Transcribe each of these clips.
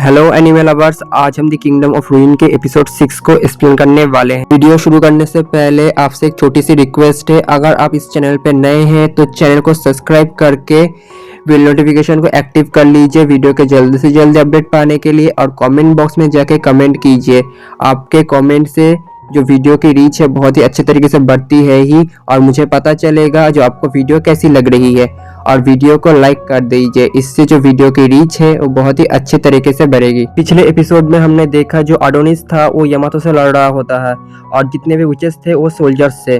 Hello anime lovers, आज हम the kingdom of रूइन के एपिसोड 6 को एक्सप्लेन करने वाले हैं। वीडियो शुरू करने से पहले आपसे एक छोटी सी रिक्वेस्ट है, अगर आप इस चैनल पे नए हैं तो चैनल को सब्सक्राइब करके बेल नोटिफिकेशन को एक्टिव कर लीजिए वीडियो के जल्दी से जल्दी अपडेट पाने के लिए। और कमेंट बॉक्स में जाके कमेंट कीजिए, आपके कमेंट से जो वीडियो की रीच है बहुत ही अच्छे तरीके से बढ़ती है ही, और मुझे पता चलेगा जो आपको वीडियो कैसी लग रही है। और वीडियो को लाइक कर दीजिए, इससे जो वीडियो की रीच है वो बहुत ही अच्छे तरीके से बढ़ेगी। पिछले एपिसोड में हमने देखा जो अडोनिस था वो यामातो से लड़ रहा होता है और जितने भी विचेस थे वो सोल्जर्स से,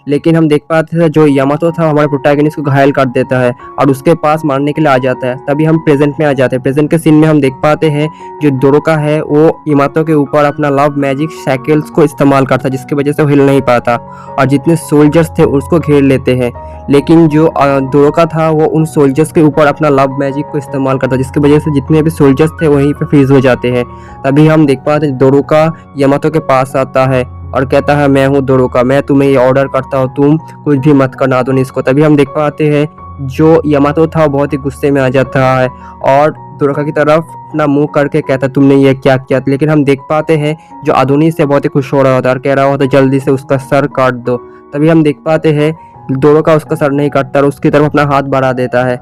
लेकिन हम देख पाते थे जो यामातो था हमारे प्रोटैगनिस्ट को घायल कर देता है और उसके पास मारने के लिए आ जाता है। तभी हम प्रेजेंट में आ जाते हैं। प्रेजेंट के सीन में हम देख पाते हैं जो दोरोका है वो यामातो के ऊपर अपना लव मैजिक साइकिल्स को इस्तेमाल करता है, जिसकी वजह से वो हिल नहीं पाता और जितने सोल्जर्स थे उसको घेर लेते हैं। लेकिन जो दोरोका था वो उन सोल्जर्स के ऊपर अपना लव मैजिक को इस्तेमाल करता है, जिसकी वजह से जितने भी सोल्जर्स थे वहीं पे फ्रीज हो जाते हैं। तभी हम देख पाते हैं दोरोका यामातो के पास आता है और कहता है मैं हूँ दोरोका, मैं तुम्हें ये ऑर्डर करता हूँ, तुम कुछ भी मत करना अडोनिस को। तभी हम देख पाते हैं जो यामातो था बहुत ही गुस्से में आ जाता है और दोरोका की तरफ अपना मुंह करके कहता है तुमने ये क्या किया। लेकिन हम देख पाते हैं जो अडोनिस से बहुत ही खुश हो रहा होता है और कह रहा होता है जल्दी से उसका सर काट दो। तभी हम देख पाते हैं दोरोका उसका सर नहीं काटता और उसकी तरफ अपना हाथ बढ़ा देता है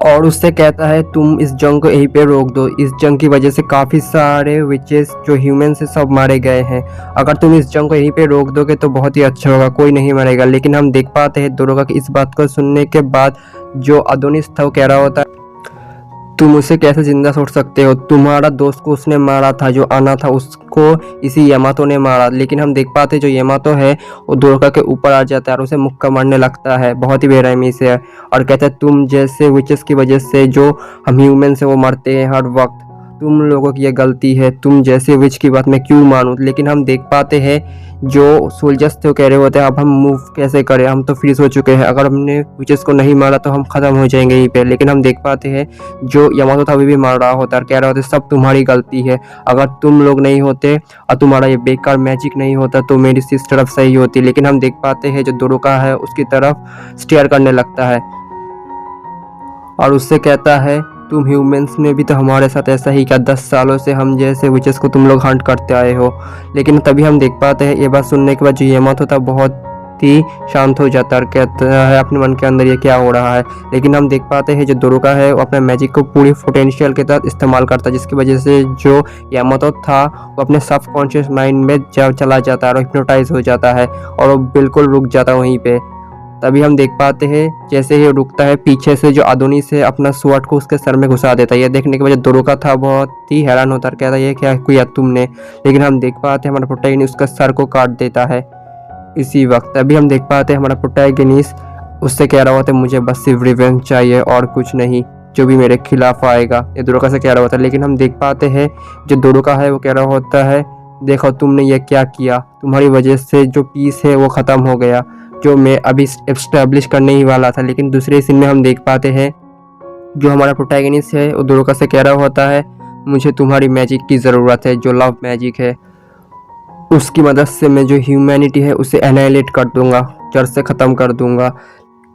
और उससे कहता है तुम इस जंग को यहीं पे रोक दो। इस जंग की वजह से काफ़ी सारे विचेस जो ह्यूमन से सब मारे गए हैं, अगर तुम इस जंग को यहीं पे रोक दोगे तो बहुत ही अच्छा होगा, कोई नहीं मरेगा। लेकिन हम देख पाते हैं दोरोका की इस बात को सुनने के बाद जो अडोनिस था वो कह रहा होता है तुम उसे कैसे जिंदा छोड़ सकते हो, तुम्हारा दोस्त को उसने मारा था, जो आना था उसको इसी यामातो ने मारा। लेकिन हम देख पाते जो यामातो है वो दोरोका के ऊपर आ जाता है और उसे मुक्का मारने लगता है बहुत ही बेरहमी से और कहता है तुम जैसे विचेस की वजह से जो हम ह्यूमन से वो मरते हैं हर वक्त, तुम लोगों की ये गलती है, तुम जैसे विच की बात मैं क्यों मानूं। लेकिन हम देख पाते हैं जो सोल्जर्स थे वो कह रहे होते हैं अब हम मूव कैसे करें, हम तो फ्रीज हो चुके हैं, अगर हमने विचेस को नहीं मारा तो हम खत्म हो जाएंगे यहीं पे। लेकिन हम देख पाते हैं जो यामातो था वो भी मार रहा होता है और कह रहा होता है सब तुम्हारी गलती है, अगर तुम लोग नहीं होते और तुम्हारा ये बेकार मैजिक नहीं होता तो मेरी इस तरफ सही होती। लेकिन हम देख पाते हैं जो दोरोका है उसकी तरफ स्टेयर करने लगता है और उससे कहता है तुम ह्यूमंस ने भी तो हमारे साथ ऐसा ही किया, 10 सालों से हम जैसे विचेस को तुम लोग हंट करते आए हो। लेकिन तभी हम देख पाते हैं ये बात सुनने के बाद जो यामातो था बहुत ही शांत हो जाता है और कहता है अपने मन के अंदर ये क्या हो रहा है। लेकिन हम देख पाते हैं जो दोरोका है वो अपने मैजिक को पूरी पोटेंशियल के तहत इस्तेमाल करता है, जिसकी वजह से जो यामातो था वो अपने सबकॉन्शियस माइंड में चला जाता है और हिप्नोटाइज हो जाता है और वो बिल्कुल रुक जाता है वहीं पे। तभी हम देख पाते हैं जैसे ही रुकता है पीछे से जो अडोनिस है अपना स्वॉर्ड को उसके सर में घुसा देता है। यह देखने के बाद दोरोका था बहुत ही हैरान होता है, कहता है ये क्या किया तुमने। लेकिन हम देख पाते हैं हमारा प्रोटैगनिस्ट उसका सर को काट देता है इसी वक्त। तभी हम देख पाते हैं हमारा प्रोटैगनिस्ट उससे कह रहा होता है मुझे बस सिर्फ रिवेंज चाहिए और कुछ नहीं, जो भी मेरे खिलाफ आएगा, ये दोरोका से कह रहा होता है। लेकिन हम देख पाते हैं जो दोरोका है वो कह रहा होता है देखो तुमने ये क्या किया, तुम्हारी वजह से जो पीस है वो ख़त्म हो गया जो मैं अभी एस्टेब्लिश करने ही वाला था। लेकिन दूसरे सीन में हम देख पाते हैं जो हमारा प्रोटैगनिस्ट है वो दोरोका से कह रहा होता है मुझे तुम्हारी मैजिक की ज़रूरत है, जो लव मैजिक है उसकी मदद से मैं जो ह्यूमैनिटी है उसे एनाइलेट कर दूंगा, जड़ से ख़त्म कर दूंगा।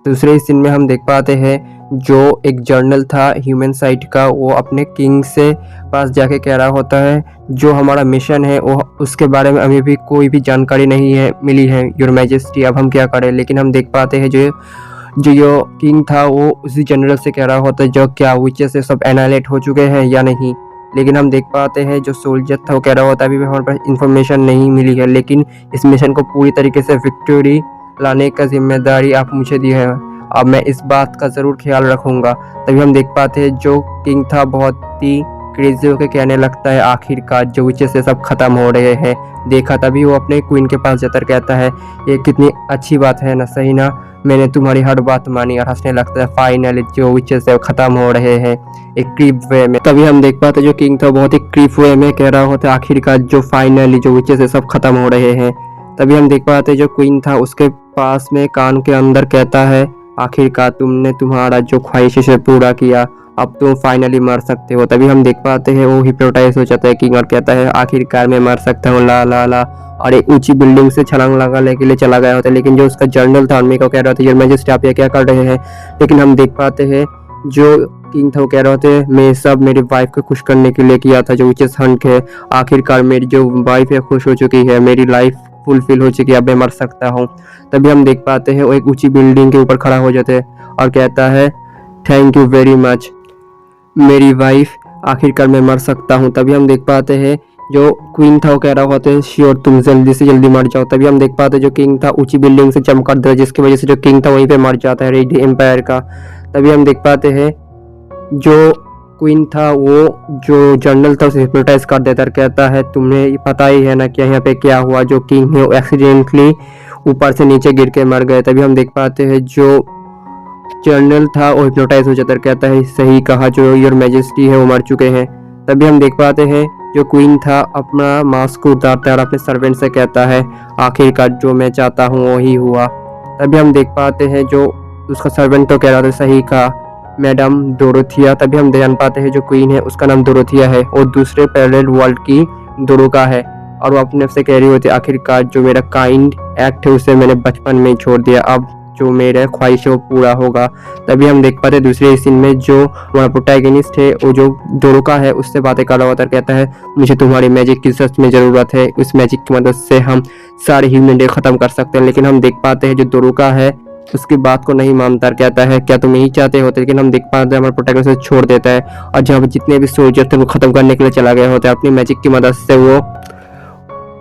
दूसरे सीन में हम देख पाते हैं जो एक जर्नल था ह्यूमन साइड का वो अपने किंग से पास जाके कह रहा होता है जो हमारा मिशन है वो उसके बारे में अभी भी कोई भी जानकारी नहीं है मिली है योर मैजेस्टी, अब हम क्या करें। लेकिन हम देख पाते हैं जो किंग था वो उसी जनरल से कह रहा होता है जो क्या विचेस से सब एनाइलेट हो चुके हैं या नहीं। लेकिन हम देख पाते हैं जो सोल्जर था वो कह रहा होता है अभी भी हमारे पास इन्फॉर्मेशन नहीं मिली है, लेकिन इस मिशन को पूरी तरीके से विक्टोरी लाने का जिम्मेदारी आप मुझे दी है, अब मैं इस बात का ज़रूर ख्याल रखूँगा। तभी हम देख पाते हैं जो किंग था बहुत ही क्रेजी होकर कहने लगता है आखिरकार जो विचेस से सब खत्म हो रहे हैं देखा। तभी वो अपने क्वीन के पास जाकर कहता है ये कितनी अच्छी बात है ना, सही ना, मैंने तुम्हारी हर बात मानी, और हंसने लगता है फाइनली जो विचेस है खत्म हो रहे हैं एक क्रीप वे में। तभी हम देख पाते जो किंग था बहुत ही क्रीप वे में कह रहा होता है आखिरकार जो फाइनली जो विचेस है सब खत्म हो रहे हैं। तभी हम देख पाते जो क्वीन था उसके पास में कान के अंदर कहता है आखिरकार तुमने तुम्हारा जो ख्वाहिश से पूरा किया, अब तुम फाइनली मर सकते हो। तभी हम देख पाते हैं वो हिप्नोटाइज हो जाता है किंग और कहता है आखिरकार मैं मर सकता हूँ ला ला ला, और एक ऊंची बिल्डिंग से छलांग लगाने के लिए चला गया होता है। लेकिन जो उसका जर्नल था उनमें को कह रहा था योर मैजेस्टी आप ये क्या कर रहे हैं। लेकिन हम देख पाते हैं जो किंग था वो कह रहे थे मैं सब मेरी वाइफ को खुश करने के लिए किया था, जो विचेस हंट है। आखिरकार मेरी जो वाइफ है खुश हो चुकी है, मेरी लाइफ फुलफिल हो चुकी है, अब मैं मर सकता हूँ। तभी हम देख पाते हैं वो एक ऊंची बिल्डिंग के ऊपर खड़ा हो जाता है और कहता है थैंक यू वेरी मच मेरी वाइफ, आखिरकार मैं मर सकता हूँ। तभी हम देख पाते हैं जो क्वीन था वो कह रहा होता है श्योर तुम जल्दी से जल्दी मर जाओ। तभी हम देख पाते हैं जो किंग था ऊंची बिल्डिंग से जंप कर देता है, जिसकी वजह से जो किंग था वहीं पे मर जाता है रेड एम्पायर का। तभी हम देख पाते हैं जो क्वीन था वो जो जनरल था उसे हिप्नोटाइज कर देता है, कहता है तुम्हें पता ही है ना कि यहाँ पे क्या हुआ, जो किंग है वो एक्सीडेंटली ऊपर से नीचे गिर के मर गए। तभी हम देख पाते हैं जो जनरल था वो हिप्नोटाइज हो जाता है, कहता है सही कहा, जो योर मैजेस्टी है वो मर चुके हैं। तभी हम देख पाते हैं जो क्वीन था अपना मास्क को उतारता है और अपने सर्वेंट से कहता है आखिरकार जो मैं चाहता हूँ वही हुआ। तभी हम देख पाते हैं जो उसका सर्वेंट तो कह रहा था सही कहा मैडम डोरोथिया। तभी हम जान पाते हैं जो क्वीन है उसका नाम डोरोथिया है और दूसरे पैरेलल वर्ल्ड की डोरोका है, और वो अपने से कह रही होती है आखिरकार जो मेरा काइंड एक्ट है उसे मैंने बचपन में ही छोड़ दिया, अब जो मेरा ख्वाहिश है वो पूरा होगा। तभी हम देख पाते हैं दूसरे सीन में जो हमारा प्रोटैगनिस्ट है वो जो डोरोका है उससे बातें कर रहा होता है, कहता है मुझे तुम्हारी मैजिक की सच में ज़रूरत है, उस मैजिक की मदद से हम सारे ह्यूमन डे ख़त्म कर सकते हैं। लेकिन हम देख पाते हैं जो डोरोका है उसकी बात को नहीं मानता, कहता है क्या तुम यही चाहते होते। लेकिन हम देख पाते हैं हमारे प्रोटैगनिस्ट छोड़ देता है और जहाँ पे जितने भी सोल्जर थे वो ख़त्म करने के लिए चला गया होता है अपनी मैजिक की मदद से। वो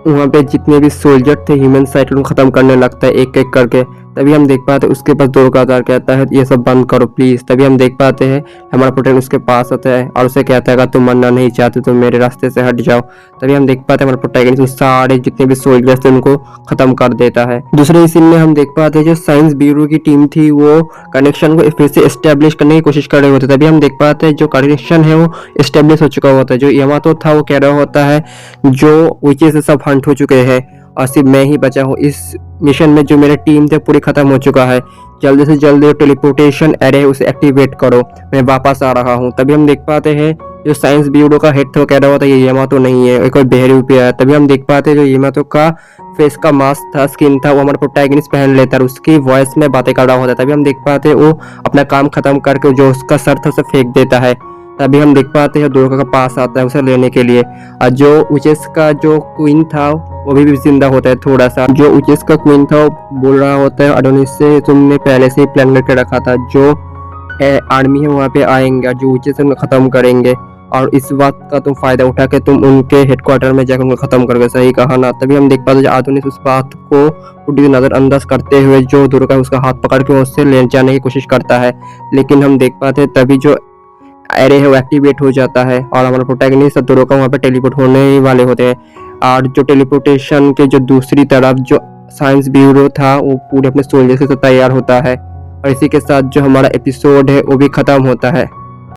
वहाँ पे जितने भी सोल्जर थे ह्यूमन साइड उनको ख़त्म करने लगता है एक एक करके। तभी हम देख पाते हैं उसके पास दो का आधार कहता है ये सब बंद करो प्लीज़। तभी हम देख पाते हैं हमारा प्रोटैगनिस्ट उसके पास आता है और उसे कहता है अगर तुम मरना नहीं चाहते तो मेरे रास्ते से हट जाओ। तभी हम देख पाते हैं हमारा प्रोटैगनिस्ट उस सारे जितने भी सोल्जर्स थे उनको ख़त्म कर देता है। दूसरे सीन में हम देख पाते हैं जो साइंस ब्यूरो की टीम थी वो कनेक्शन को फिर से एस्टेब्लिश करने की कोशिश कर रहे होते। तभी हम देख पाते हैं जो कनेक्शन है वो एस्टेब्लिश हो चुका होता है। जो यामातो था वो कह रहा होता है जो विचेस से सब हंट हो चुके हैं और सिर्फ मैं ही बचा हूँ इस मिशन में, जो मेरी टीम थे पूरी खत्म हो चुका है, जल्दी से जल्दी टेलीपोर्टेशन एरे उसे एक्टिवेट करो, मैं वापस आ रहा हूँ। तभी हम देख पाते हैं जो साइंस ब्यूरो का हेड था वो कह रहा होता है ये यामातो नहीं है, कोई बेहरूपिया है। तभी हम देख पाते हैं जो यामातो का फेस का मास्क था, स्किन था, वो हमारा प्रोटैगनिस्ट पहन लेता है और उसकी वॉइस में बातें कर रहा होता है। तभी हम देख पाते हैं वो अपना काम खत्म करके जो उसका सर था उसे फेंक देता है। तभी हम देख पाते हैं डोरोका का पास आता है उसे लेने के लिए, और जो विचेस का जो क्वीन था वो भी जिंदा होता है थोड़ा सा। जो विचेस का क्वीन था वो बोल रहा होता है अडोनिस से तुमने पहले से ही प्लान करके रखा था, जो आर्मी है वहाँ पे आएंगे जो विचेस उनको खत्म करेंगे, और इस बात का तुम फायदा उठा के तुम उनके हेडक्वार्टर में जाकर उनको खत्म करोगे, सही कहा ना। तभी हम देख पाते हैं अडोनिस उस बात को पूरी नजरअंदाज करते हुए जो डोरोका है उसका हाथ पकड़ के उससे ले जाने की कोशिश करता है। लेकिन हम देख पाते हैं तभी जो एरे है वो एक्टिवेट हो जाता है और हमारा प्रोटैगनिस्ट डोरोका वहाँ पे टेलीपोर्ट होने ही वाले होते हैं। और जो टेलीपोर्टेशन के जो दूसरी तरफ जो साइंस ब्यूरो था वो पूरे अपने सोल्जर से तैयार होता है, और इसी के साथ जो हमारा एपिसोड है वो भी खत्म होता है।